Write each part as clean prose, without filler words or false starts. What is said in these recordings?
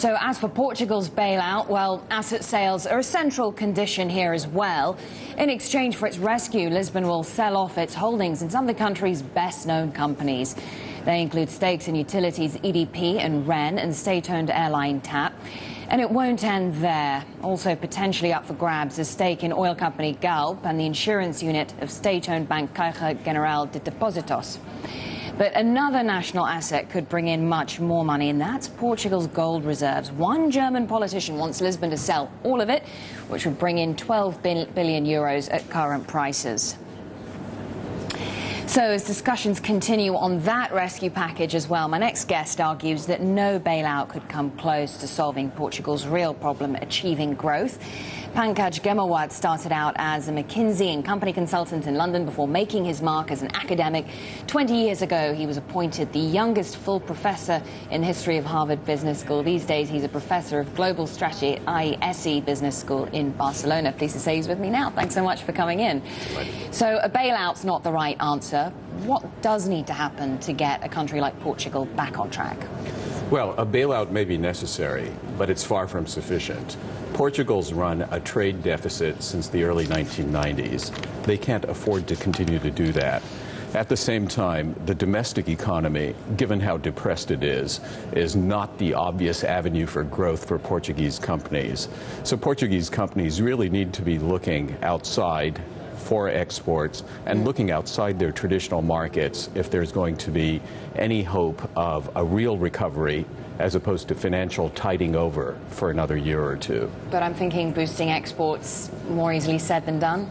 So as for Portugal's bailout, well, asset sales are a central condition here as well. In exchange for its rescue, Lisbon will sell off its holdings in some of the country's best-known companies. They include stakes in utilities EDP and REN and state-owned airline TAP. And it won't end there. Also potentially up for grabs a stake in oil company Galp and the insurance unit of state-owned bank Caixa General de Depósitos. But another national asset could bring in much more money, and that's Portugal's gold reserves. One German politician wants Lisbon to sell all of it, which would bring in 12 billion euros at current prices. So as discussions continue on that rescue package as well, my next guest argues that no bailout could come close to solving Portugal's real problem, achieving growth. Pankaj Ghemawat started out as a McKinsey and company consultant in London before making his mark as an academic. 20 years ago, he was appointed the youngest full professor in the history of Harvard Business School. These days, he's a professor of global strategy at IESE Business School in Barcelona. Pleased to say he's with me now. Thanks so much for coming in. So a bailout's not the right answer. What does need to happen to get a country like Portugal back on track? Well, a bailout may be necessary, but it's far from sufficient. Portugal's run a trade deficit since the early 1990s. They can't afford to continue to do that. At the same time, the domestic economy, given how depressed it is not the obvious avenue for growth for Portuguese companies. So Portuguese companies really need to be looking outside for exports and looking outside their traditional markets if there's going to be any hope of a real recovery as opposed to financial tiding over for another year or two. But I'm thinking boosting exports more easily said than done?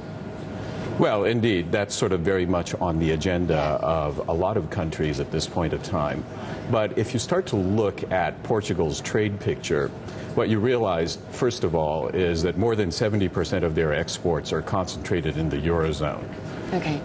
Well, indeed, that's sort of very much on the agenda of a lot of countries at this point of time. But if you start to look at Portugal's trade picture, what you realize, first of all, is that more than 70% of their exports are concentrated in the Eurozone. Okay.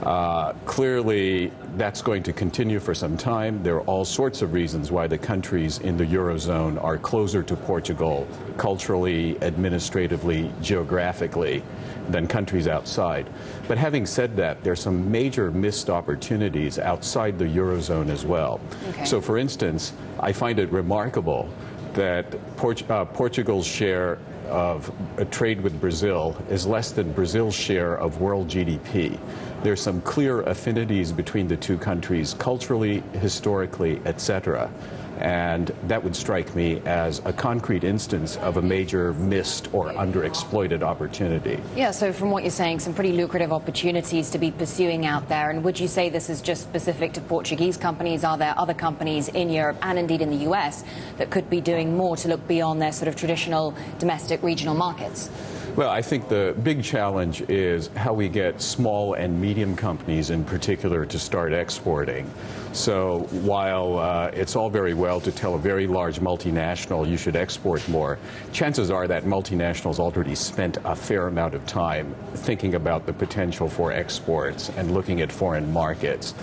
Clearly, that's going to continue for some time. There are all sorts of reasons why the countries in the Eurozone are closer to Portugal culturally, administratively, geographically than countries outside. But having said that, there are some major missed opportunities outside the Eurozone as well. Okay. So, for instance, I find it remarkable that Portugal's share of trade with Brazil is less than Brazil's share of world GDP. There's some clear affinities between the two countries, culturally, historically, etc. And that would strike me as a concrete instance of a major missed or underexploited opportunity. Yeah, so from what you're saying, some pretty lucrative opportunities to be pursuing out there. And would you say this is just specific to Portuguese companies? Are there other companies in Europe and indeed in the US that could be doing more to look beyond their sort of traditional domestic regional markets? Well, I think the big challenge is how we get small and medium companies in particular to start exporting. So while it's all very well to tell a very large multinational you should export more, chances are that multinationals already spent a fair amount of time thinking about the potential for exports and looking at foreign markets.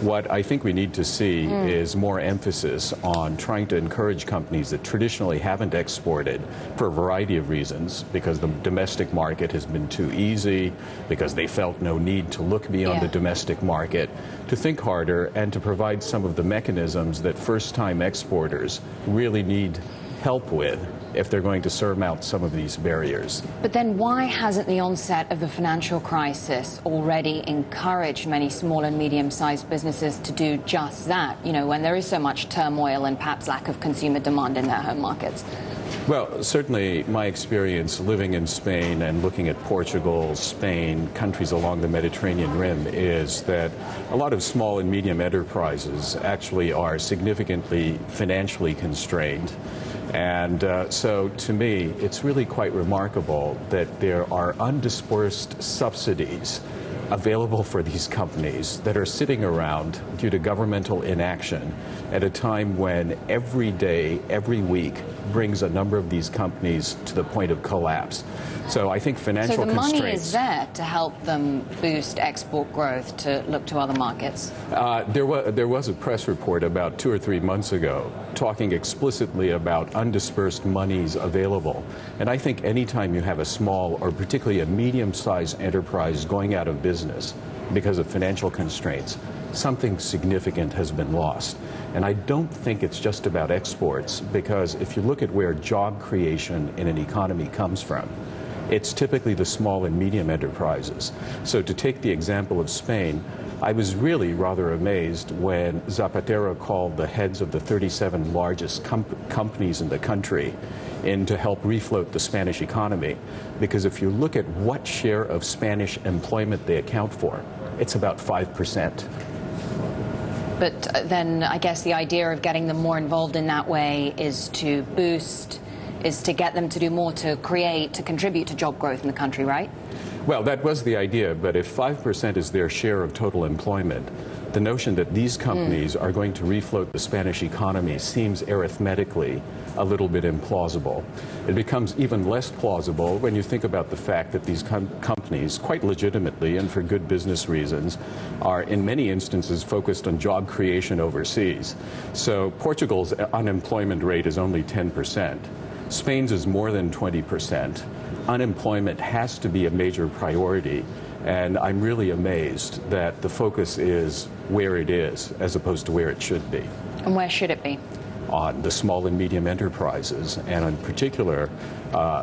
What I think we need to see is more emphasis on trying to encourage companies that traditionally haven't exported for a variety of reasons, because the domestic market has been too easy, because they felt no need to look beyond the domestic market, to think harder and to provide some of the mechanisms that first-time exporters really need help with if they're going to surmount some of these barriers. But then why hasn't the onset of the financial crisis already encouraged many small and medium-sized businesses to do just that, you know, when there is so much turmoil and perhaps lack of consumer demand in their home markets? Well, certainly my experience living in Spain and looking at Portugal, Spain, countries along the Mediterranean rim is that a lot of small and medium enterprises actually are significantly financially constrained. And so to me, it's really quite remarkable that there are undispersed subsidies available for these companies that are sitting around due to governmental inaction at a time when every day, every week, brings a number of these companies to the point of collapse. So I think financial constraints... So the money is there to help them boost export growth, to look to other markets? There was a press report about 2 or 3 months ago talking explicitly about undispersed monies available. And I think anytime you have a small or particularly a medium-sized enterprise going out of business because of financial constraints, something significant has been lost. And I don't think it's just about exports, because if you look at where job creation in an economy comes from, it's typically the small and medium enterprises. So to take the example of Spain, I was really rather amazed when Zapatero called the heads of the 37 largest companies in the country in to help refloat the Spanish economy. Because if you look at what share of Spanish employment they account for, it's about 5%. But then I guess the idea of getting them more involved in that way is to get them to do more to create, to contribute to job growth in the country, right? Well, that was the idea, but if 5% is their share of total employment, the notion that these companies are going to refloat the Spanish economy seems arithmetically a little bit implausible. It becomes even less plausible when you think about the fact that these companies, quite legitimately and for good business reasons, are in many instances focused on job creation overseas. So Portugal's unemployment rate is only 10%. Spain's is more than 20%. Unemployment has to be a major priority, and I'm really amazed that the focus is where it is as opposed to where it should be. And where should it be? On the small and medium enterprises, and in particular,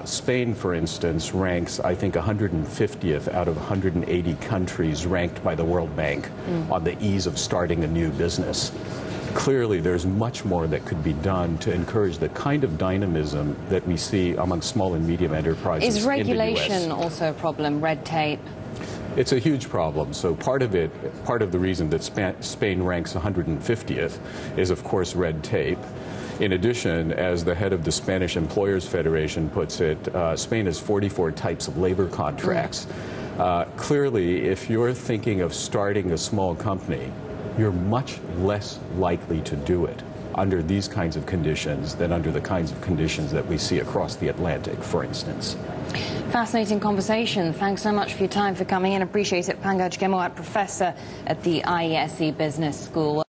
Spain, for instance, ranks, I think, 150th out of 180 countries ranked by the World Bank on the ease of starting a new business. Clearly, there's much more that could be done to encourage the kind of dynamism that we see among small and medium enterprises. Is regulation in the US. also a problem, red tape? It's a huge problem. So part of the reason that Spain ranks 150th is, of course, red tape. In addition, as the head of the Spanish Employers Federation puts it, Spain has 44 types of labor contracts. Clearly, if you're thinking of starting a small company, you're much less likely to do it under these kinds of conditions than under the kinds of conditions that we see across the Atlantic, for instance. Fascinating conversation. Thanks so much for your time, for coming in. Appreciate it. Pankaj Ghemawat, professor at the IESE Business School.